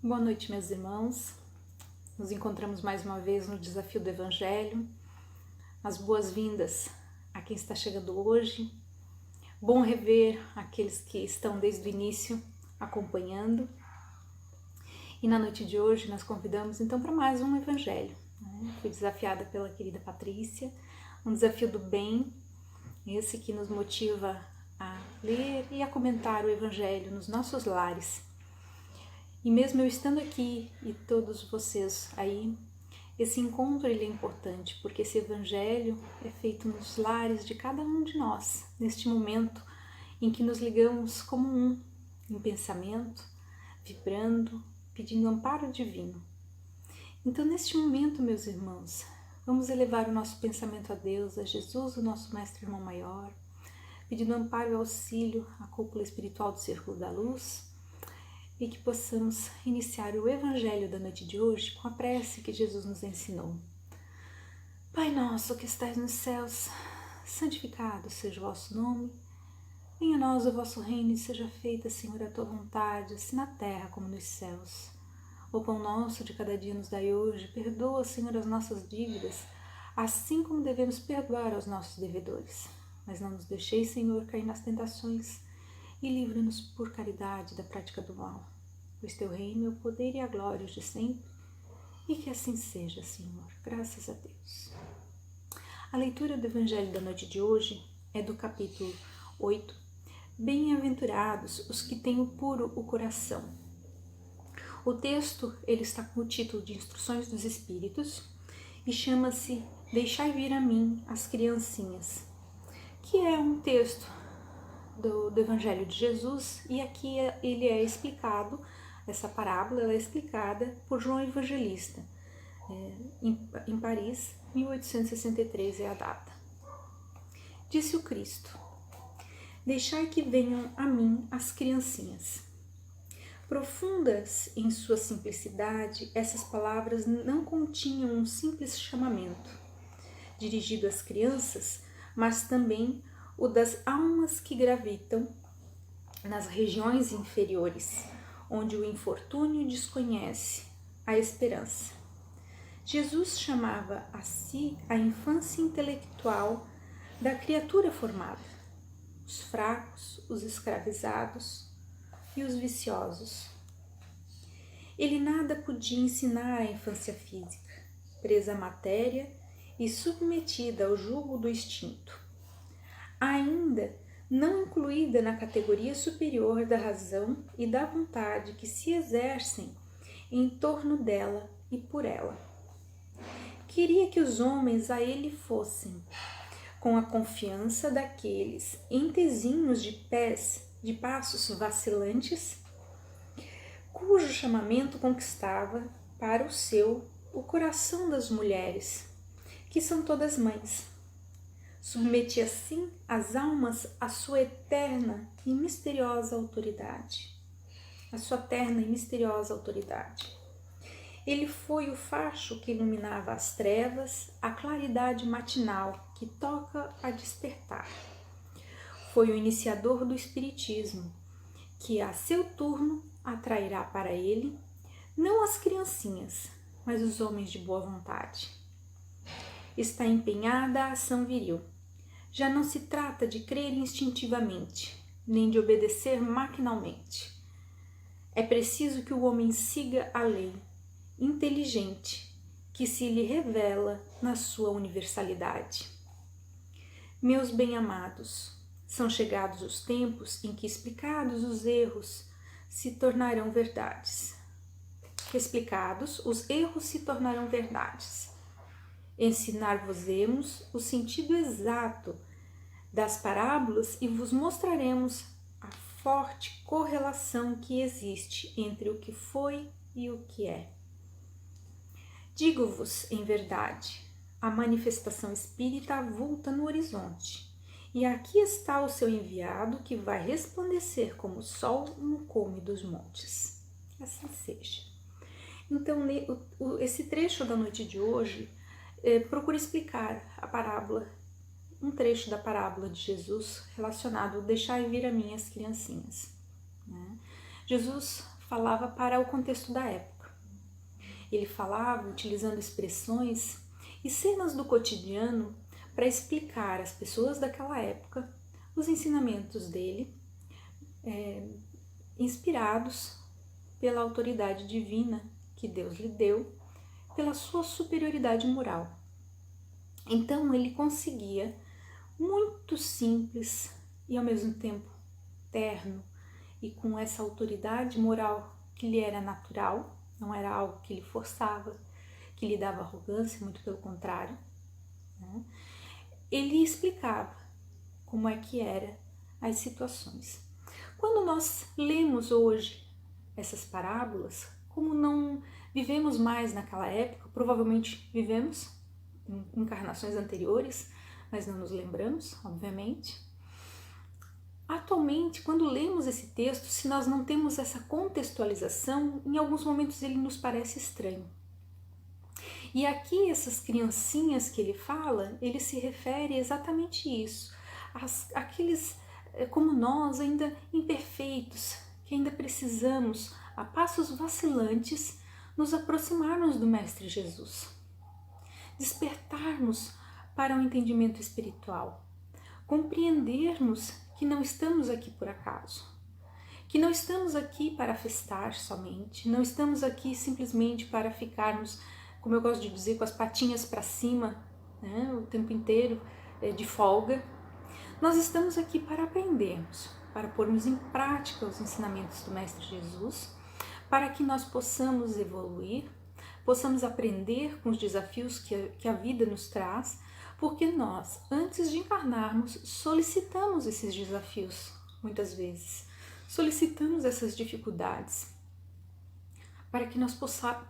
Boa noite, meus irmãos. Nos encontramos mais uma vez no desafio do Evangelho. As boas-vindas a quem está chegando hoje. Bom rever aqueles que estão desde o início acompanhando. E na noite de hoje nós convidamos então para mais um Evangelho. Fui desafiada pela querida Patrícia, um desafio do bem, esse que nos motiva a ler e a comentar o Evangelho nos nossos lares. E mesmo eu estando aqui e todos vocês aí, esse encontro ele é importante, porque esse Evangelho é feito nos lares de cada um de nós, neste momento em que nos ligamos como um, em pensamento, vibrando, pedindo amparo divino. Então, neste momento, meus irmãos, vamos elevar o nosso pensamento a Deus, a Jesus, o nosso Mestre Irmão Maior, pedindo amparo e auxílio à cúpula espiritual do Círculo da Luz, e que possamos iniciar o Evangelho da noite de hoje com a prece que Jesus nos ensinou. Pai nosso que estais nos céus, santificado seja o vosso nome, venha a nós o vosso reino e seja feita, Senhor, a tua vontade, assim na terra como nos céus. O pão nosso de cada dia nos dai hoje, perdoa, Senhor, as nossas dívidas, assim como devemos perdoar aos nossos devedores. Mas não nos deixeis, Senhor, cair nas tentações, e livra-nos por caridade da prática do mal. Pois teu reino é o poder e a glória de sempre, e que assim seja, Senhor. Graças a Deus. A leitura do Evangelho da noite de hoje é do capítulo 8. Bem-aventurados os que têm o puro o coração. O texto ele está com o título de Instruções dos Espíritos e chama-se Deixai vir a mim as criancinhas, que é um texto do Evangelho de Jesus, e aqui ele é explicado, essa parábola ela é explicada por João Evangelista, em Paris, 1863 é a data. Disse o Cristo: Deixai que venham a mim as criancinhas. Profundas em sua simplicidade, essas palavras não continham um simples chamamento dirigido às crianças, mas também o das almas que gravitam nas regiões inferiores, onde o infortúnio desconhece a esperança. Jesus chamava a si a infância intelectual da criatura formada, os fracos, os escravizados e os viciosos. Ele nada podia ensinar à infância física, presa à matéria e submetida ao jugo do instinto, ainda não incluída na categoria superior da razão e da vontade que se exercem em torno dela e por ela. Queria que os homens a ele fossem, com a confiança daqueles entezinhos de passos vacilantes, cujo chamamento conquistava para o coração das mulheres, que são todas mães. Submetia assim as almas à sua eterna e misteriosa autoridade. Ele foi o facho que iluminava as trevas, a claridade matinal que toca a despertar. Foi o iniciador do espiritismo, que a seu turno atrairá para ele não as criancinhas, mas os homens de boa vontade. Está empenhada a ação viril. Já não se trata de crer instintivamente, nem de obedecer maquinalmente. É preciso que o homem siga a lei, inteligente, que se lhe revela na sua universalidade. Meus bem-amados, são chegados os tempos em que, explicados os erros, se tornarão verdades. Explicados, os erros se tornarão verdades. Ensinar-vos-emos o sentido exato das parábolas e vos mostraremos a forte correlação que existe entre o que foi e o que é. Digo-vos, em verdade, a manifestação espírita avulta no horizonte, e aqui está o seu enviado que vai resplandecer como o sol no cume dos montes. Que assim seja. Então, esse trecho da noite de hoje procura explicar a parábola, um trecho da parábola de Jesus relacionado ao deixai vir a mim as criancinhas. Jesus falava para o contexto da época. Ele falava utilizando expressões e cenas do cotidiano para explicar às pessoas daquela época os ensinamentos dele, inspirados pela autoridade divina que Deus lhe deu, pela sua superioridade moral. Então ele conseguia, muito simples e ao mesmo tempo terno, e com essa autoridade moral que lhe era natural, não era algo que lhe forçava, que lhe dava arrogância, muito pelo contrário, né? Ele explicava como é que eram as situações. Quando nós lemos hoje essas parábolas, como não vivemos mais naquela época, provavelmente vivemos em encarnações anteriores, mas não nos lembramos, obviamente. Atualmente, quando lemos esse texto, se nós não temos essa contextualização, em alguns momentos ele nos parece estranho. E aqui, essas criancinhas que ele fala, ele se refere exatamente a isso. Aqueles, como nós, ainda imperfeitos, que ainda precisamos, a passos vacilantes, nos aproximarmos do Mestre Jesus. Despertarmos para um entendimento espiritual. Compreendermos que não estamos aqui por acaso, que não estamos aqui para festar somente, não estamos aqui simplesmente para ficarmos, como eu gosto de dizer, com as patinhas para cima, né, o tempo inteiro de folga. Nós estamos aqui para aprendermos, para pormos em prática os ensinamentos do Mestre Jesus, para que nós possamos evoluir, possamos aprender com os desafios que a vida nos traz, porque nós, antes de encarnarmos, solicitamos esses desafios, muitas vezes. Solicitamos essas dificuldades para que nós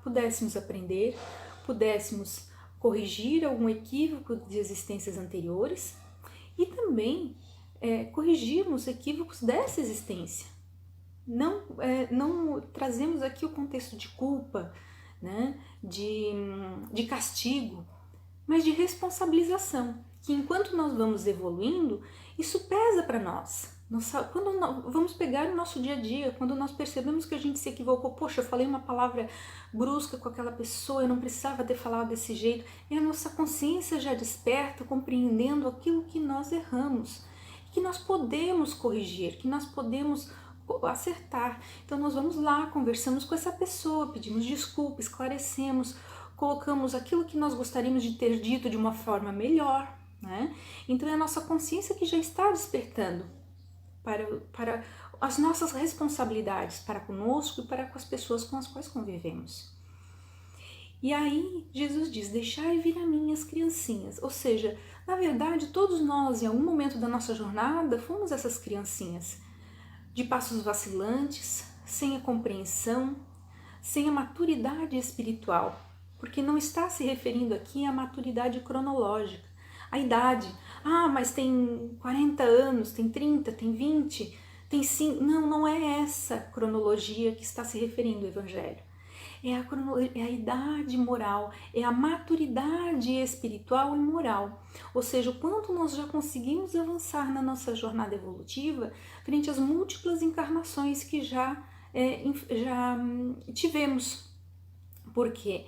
pudéssemos aprender, pudéssemos corrigir algum equívoco de existências anteriores e também corrigirmos equívocos dessa existência. Não trazemos aqui o contexto de culpa, né, de castigo, mas de responsabilização, que enquanto nós vamos evoluindo, isso pesa para nós. Quando vamos pegar o nosso dia a dia, quando nós percebemos que a gente se equivocou, poxa, eu falei uma palavra brusca com aquela pessoa, eu não precisava ter falado desse jeito, e a nossa consciência já desperta, compreendendo aquilo que nós erramos, que nós podemos corrigir, que nós podemos acertar. Então nós vamos lá, conversamos com essa pessoa, pedimos desculpa, esclarecemos, colocamos aquilo que nós gostaríamos de ter dito de uma forma melhor, né? Então é a nossa consciência que já está despertando para as nossas responsabilidades, para conosco e para com as pessoas com as quais convivemos. E aí Jesus diz, deixai vir a mim as criancinhas, ou seja, na verdade todos nós em algum momento da nossa jornada fomos essas criancinhas, de passos vacilantes, sem a compreensão, sem a maturidade espiritual, porque não está se referindo aqui à maturidade cronológica, a idade. Ah, mas tem 40 anos, tem 30, tem 20, tem 5. Não é essa cronologia que está se referindo o Evangelho. É a idade moral, é a maturidade espiritual e moral. Ou seja, o quanto nós já conseguimos avançar na nossa jornada evolutiva frente às múltiplas encarnações que já tivemos. Porque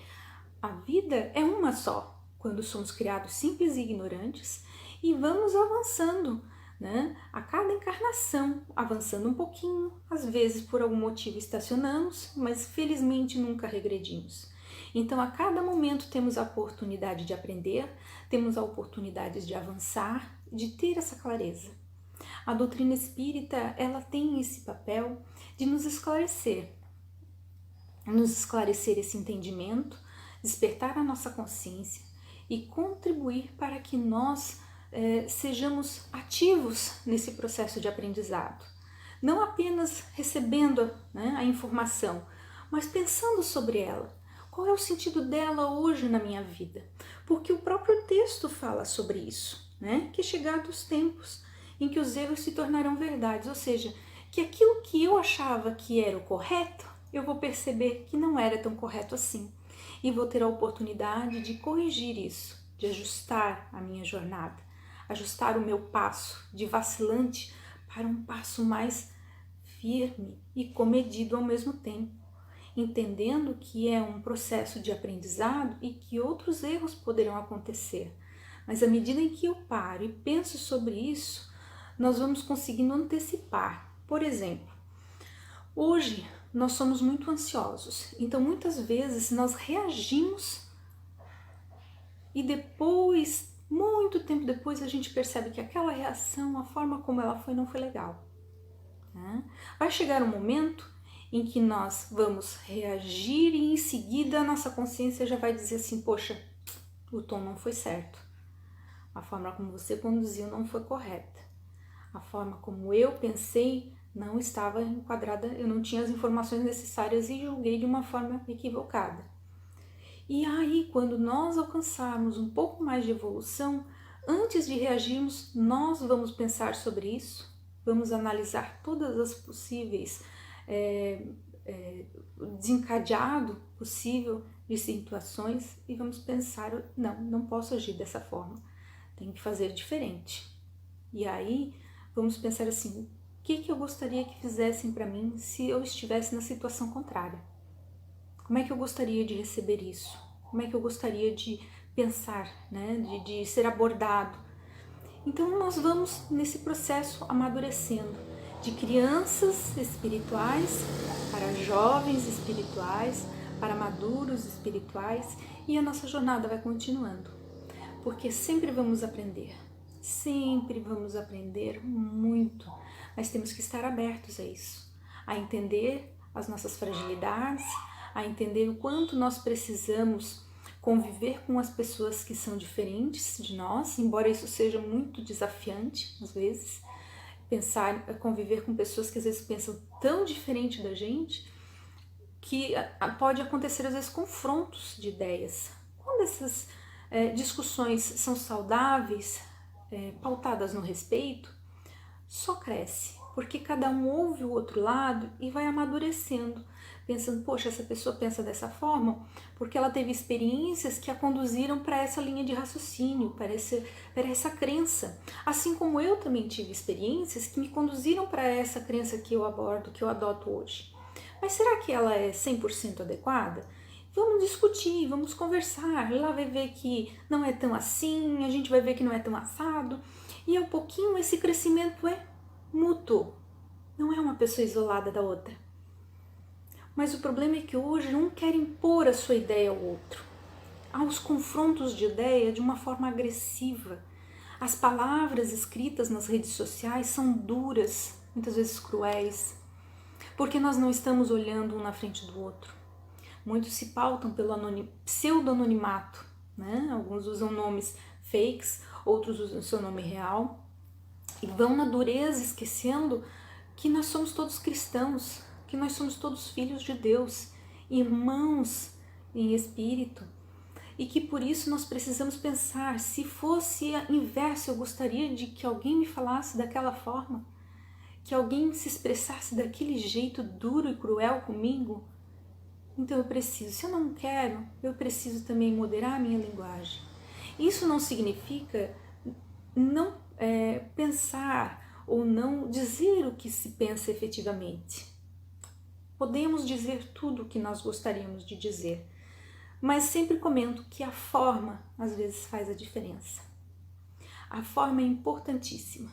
a vida é uma só, quando somos criados simples e ignorantes, e vamos avançando, né? A cada encarnação, avançando um pouquinho, às vezes por algum motivo estacionamos, mas felizmente nunca regredimos. Então a cada momento temos a oportunidade de aprender, temos a oportunidade de avançar, de ter essa clareza. A doutrina espírita, ela tem esse papel de nos esclarecer esse entendimento, despertar a nossa consciência e contribuir para que nós sejamos ativos nesse processo de aprendizado. Não apenas recebendo, né, a informação, mas pensando sobre ela. Qual é o sentido dela hoje na minha vida? Porque o próprio texto fala sobre isso, né? Que chegados os tempos em que os erros se tornarão verdades, ou seja, que aquilo que eu achava que era o correto, eu vou perceber que não era tão correto assim. E vou ter a oportunidade de corrigir isso, de ajustar a minha jornada, ajustar o meu passo de vacilante para um passo mais firme e comedido ao mesmo tempo, entendendo que é um processo de aprendizado e que outros erros poderão acontecer. Mas à medida em que eu paro e penso sobre isso, nós vamos conseguindo antecipar. Por exemplo, hoje nós somos muito ansiosos, então muitas vezes nós reagimos e depois, muito tempo depois, a gente percebe que aquela reação, a forma como ela foi, não foi legal. Vai chegar um momento em que nós vamos reagir e em seguida a nossa consciência já vai dizer assim, poxa, o tom não foi certo, a forma como você conduziu não foi correta, a forma como eu pensei não estava enquadrada, eu não tinha as informações necessárias e julguei de uma forma equivocada. E aí, quando nós alcançarmos um pouco mais de evolução, antes de reagirmos, nós vamos pensar sobre isso, vamos analisar todas as possíveis desencadeado possível de situações e vamos pensar, não posso agir dessa forma, tenho que fazer diferente. E aí, vamos pensar assim, o que eu gostaria que fizessem para mim se eu estivesse na situação contrária? Como é que eu gostaria de receber isso? Como é que eu gostaria de pensar, né? de ser abordado? Então nós vamos nesse processo amadurecendo, de crianças espirituais para jovens espirituais, para maduros espirituais, e a nossa jornada vai continuando, porque sempre vamos aprender muito, mas temos que estar abertos a isso, a entender as nossas fragilidades, a entender o quanto nós precisamos conviver com as pessoas que são diferentes de nós, embora isso seja muito desafiante às vezes, conviver com pessoas que às vezes pensam tão diferente da gente, que pode acontecer às vezes confrontos de ideias. Quando essas discussões são saudáveis, pautadas no respeito, só cresce, porque cada um ouve o outro lado e vai amadurecendo, pensando, poxa, essa pessoa pensa dessa forma porque ela teve experiências que a conduziram para essa linha de raciocínio, para essa crença. Assim como eu também tive experiências que me conduziram para essa crença que eu abordo, que eu adoto hoje. Mas será que ela é 100% adequada? Vamos discutir, vamos conversar, lá vai ver que não é tão assim, a gente vai ver que não é tão assado, e ao pouquinho esse crescimento é mútuo, não é uma pessoa isolada da outra. Mas o problema é que hoje um quer impor a sua ideia ao outro. Há os confrontos de ideia de uma forma agressiva. As palavras escritas nas redes sociais são duras, muitas vezes cruéis, porque nós não estamos olhando um na frente do outro. Muitos se pautam pelo pseudo-anonimato, né? Alguns usam nomes fakes, outros usam seu nome real, e vão na dureza esquecendo que nós somos todos cristãos, que nós somos todos filhos de Deus, irmãos em espírito, e que por isso nós precisamos pensar, se fosse inverso, eu gostaria de que alguém me falasse daquela forma, que alguém se expressasse daquele jeito duro e cruel comigo. Então eu preciso, se eu não quero, eu preciso também moderar a minha linguagem. Isso não significa não pensar ou não dizer o que se pensa efetivamente. Podemos dizer tudo o que nós gostaríamos de dizer, mas sempre comento que a forma às vezes faz a diferença. A forma é importantíssima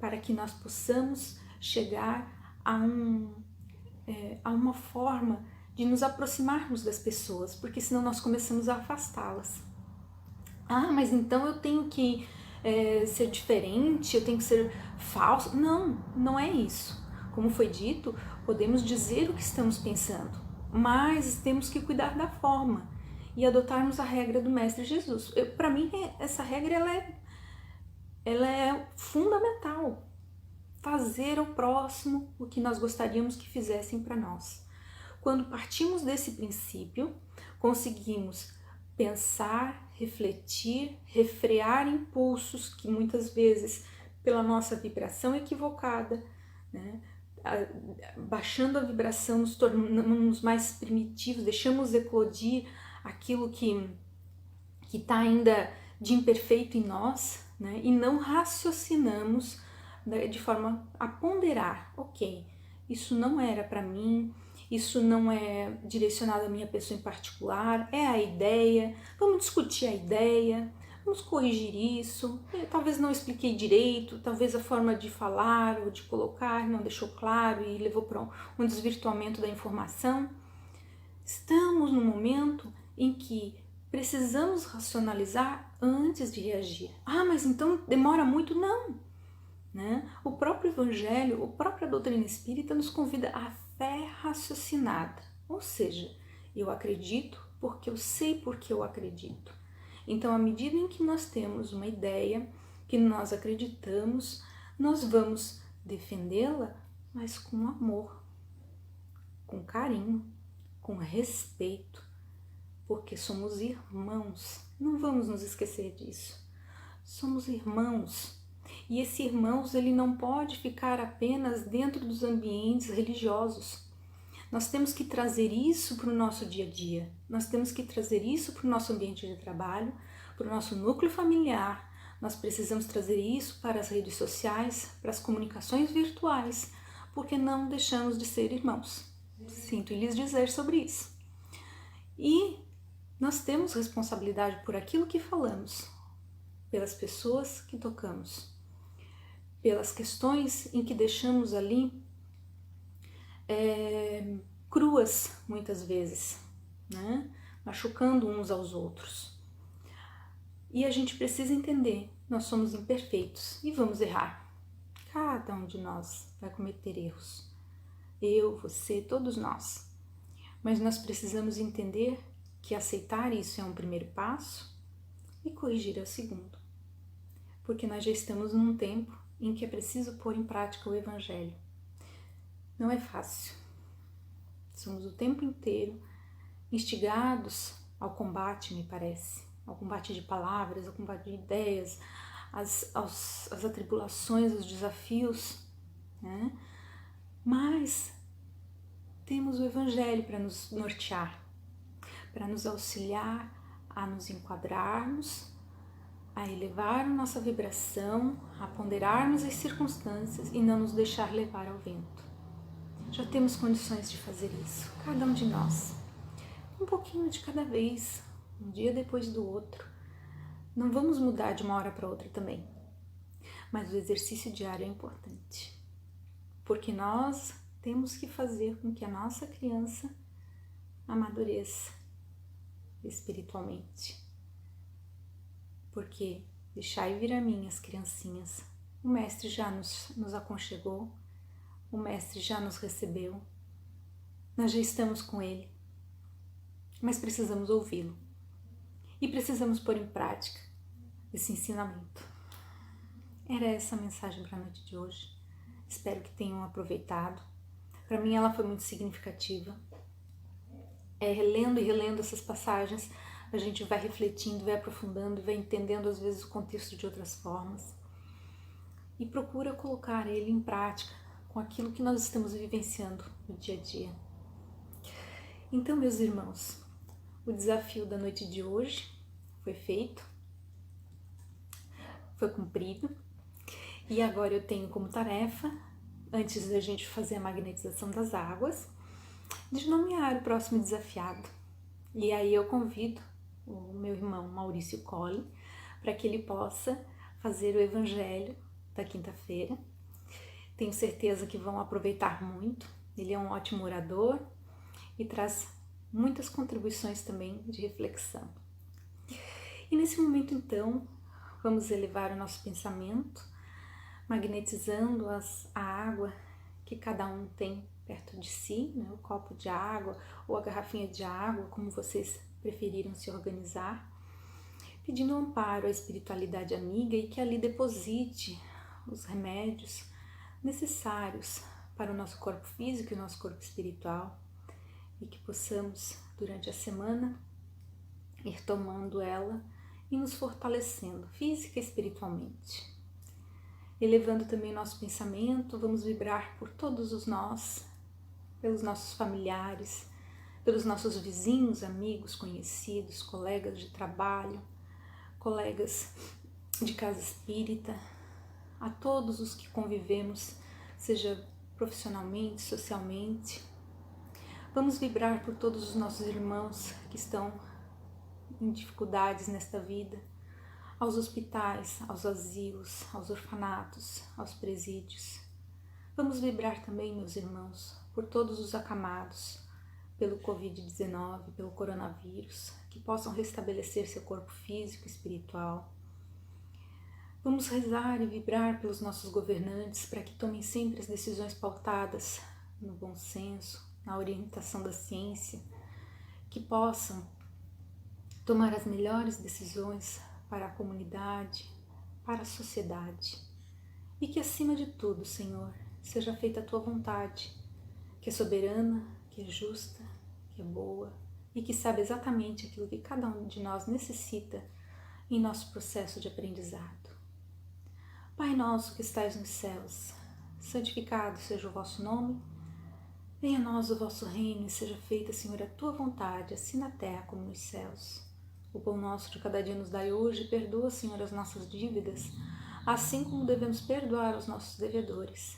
para que nós possamos chegar a uma forma de nos aproximarmos das pessoas, porque senão nós começamos a afastá-las. Ah, mas então eu tenho que ser diferente, eu tenho que ser falso. Não, não é isso. Como foi dito, podemos dizer o que estamos pensando, mas temos que cuidar da forma e adotarmos a regra do Mestre Jesus. Para mim, essa regra ela é fundamental. Fazer ao próximo o que nós gostaríamos que fizessem para nós. Quando partimos desse princípio, conseguimos pensar, refletir, refrear impulsos que muitas vezes, pela nossa vibração equivocada, né, baixando a vibração, nos tornamos mais primitivos, deixamos eclodir aquilo que está ainda de imperfeito em nós, né, e não raciocinamos de forma a ponderar, ok, isso não era para mim, isso não é direcionado a minha pessoa em particular, é a ideia, vamos discutir a ideia, vamos corrigir isso, talvez não expliquei direito, talvez a forma de falar ou de colocar não deixou claro e levou para um desvirtuamento da informação. Estamos no momento em que precisamos racionalizar antes de reagir. Ah, mas então demora muito? Não, né? O próprio Evangelho, a própria doutrina espírita nos convida à fé raciocinada, ou seja, eu acredito porque eu sei porque eu acredito. Então, à medida em que nós temos uma ideia, que nós acreditamos, nós vamos defendê-la, mas com amor, com carinho, com respeito, porque somos irmãos, não vamos nos esquecer disso. Somos irmãos, e esse irmãos ele não pode ficar apenas dentro dos ambientes religiosos. Nós temos que trazer isso para o nosso dia a dia, nós temos que trazer isso para o nosso ambiente de trabalho, para o nosso núcleo familiar, nós precisamos trazer isso para as redes sociais, para as comunicações virtuais, porque não deixamos de ser irmãos. Sinto lhes dizer sobre isso. E nós temos responsabilidade por aquilo que falamos, pelas pessoas que tocamos, pelas questões em que deixamos ali cruas muitas vezes, né? Machucando uns aos outros. E a gente precisa entender, nós somos imperfeitos e vamos errar. Cada um de nós vai cometer erros. Eu, você, todos nós. Mas nós precisamos entender que aceitar isso é um primeiro passo e corrigir é o segundo. Porque nós já estamos num tempo em que é preciso pôr em prática o Evangelho. Não é fácil. Somos o tempo inteiro instigados ao combate, me parece. Ao combate de palavras, ao combate de ideias, às atribulações, aos desafios, né? Mas temos o Evangelho para nos nortear, para nos auxiliar a nos enquadrarmos, a elevar a nossa vibração, a ponderarmos as circunstâncias e não nos deixar levar ao vento. Já temos condições de fazer isso, cada um de nós. Um pouquinho de cada vez, um dia depois do outro. Não vamos mudar de uma hora para outra também, mas o exercício diário é importante, porque nós temos que fazer com que a nossa criança amadureça espiritualmente. Porque deixai vir a mim as criancinhas. O Mestre já nos aconchegou, o Mestre já nos recebeu, nós já estamos com Ele, mas precisamos ouvi-lo e precisamos pôr em prática esse ensinamento. Era essa a mensagem para a noite de hoje. Espero que tenham aproveitado. Para mim ela foi muito significativa. Relendo e relendo essas passagens, a gente vai refletindo, vai aprofundando, vai entendendo às vezes o contexto de outras formas e procura colocar ele em prática com aquilo que nós estamos vivenciando no dia a dia. Então, meus irmãos, o desafio da noite de hoje foi feito, foi cumprido, e agora eu tenho como tarefa, antes da gente fazer a magnetização das águas, de nomear o próximo desafiado. E aí eu convido o meu irmão Maurício Colli para que ele possa fazer o Evangelho da quinta-feira. Tenho certeza que vão aproveitar muito. Ele é um ótimo orador e traz muitas contribuições também de reflexão. E nesse momento, então, vamos elevar o nosso pensamento, magnetizando a água que cada um tem perto de si, né? O copo de água ou a garrafinha de água, como vocês preferiram se organizar, pedindo amparo à espiritualidade amiga e que ali deposite os remédios necessários para o nosso corpo físico e o nosso corpo espiritual, e que possamos, durante a semana, ir tomando ela e nos fortalecendo física e espiritualmente. Elevando também o nosso pensamento, vamos vibrar por todos os nós, pelos nossos familiares, pelos nossos vizinhos, amigos, conhecidos, colegas de trabalho, colegas de casa espírita, a todos os que convivemos, seja profissionalmente, socialmente. Vamos vibrar por todos os nossos irmãos que estão em dificuldades nesta vida, aos hospitais, aos asilos, aos orfanatos, aos presídios. Vamos vibrar também, meus irmãos, por todos os acamados pelo Covid-19, pelo coronavírus, que possam restabelecer seu corpo físico e espiritual. Vamos rezar e vibrar pelos nossos governantes para que tomem sempre as decisões pautadas no bom senso, na orientação da ciência, que possam tomar as melhores decisões para a comunidade, para a sociedade. E que, acima de tudo, Senhor, seja feita a Tua vontade, que é soberana, que é justa, que é boa e que sabe exatamente aquilo que cada um de nós necessita em nosso processo de aprendizado. Pai nosso que estais nos céus, santificado seja o vosso nome, venha a nós o vosso reino e seja feita, Senhor, a Tua vontade, assim na terra como nos céus. O pão nosso de cada dia nos dai hoje, e perdoa, Senhor, as nossas dívidas, assim como devemos perdoar aos nossos devedores.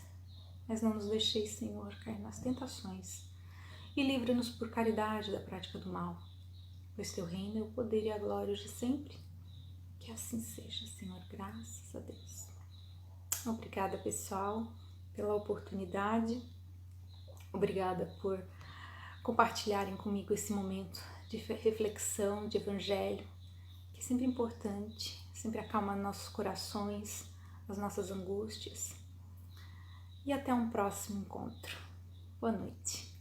Mas não nos deixeis, Senhor, cair nas tentações, e livra-nos por caridade da prática do mal, pois Teu reino é o poder e a glória hoje e sempre. Que assim seja, Senhor, graças a Deus. Obrigada, pessoal, pela oportunidade. Obrigada por compartilharem comigo esse momento de reflexão, de evangelho, que é sempre importante, sempre acalma nossos corações, as nossas angústias. E até um próximo encontro. Boa noite.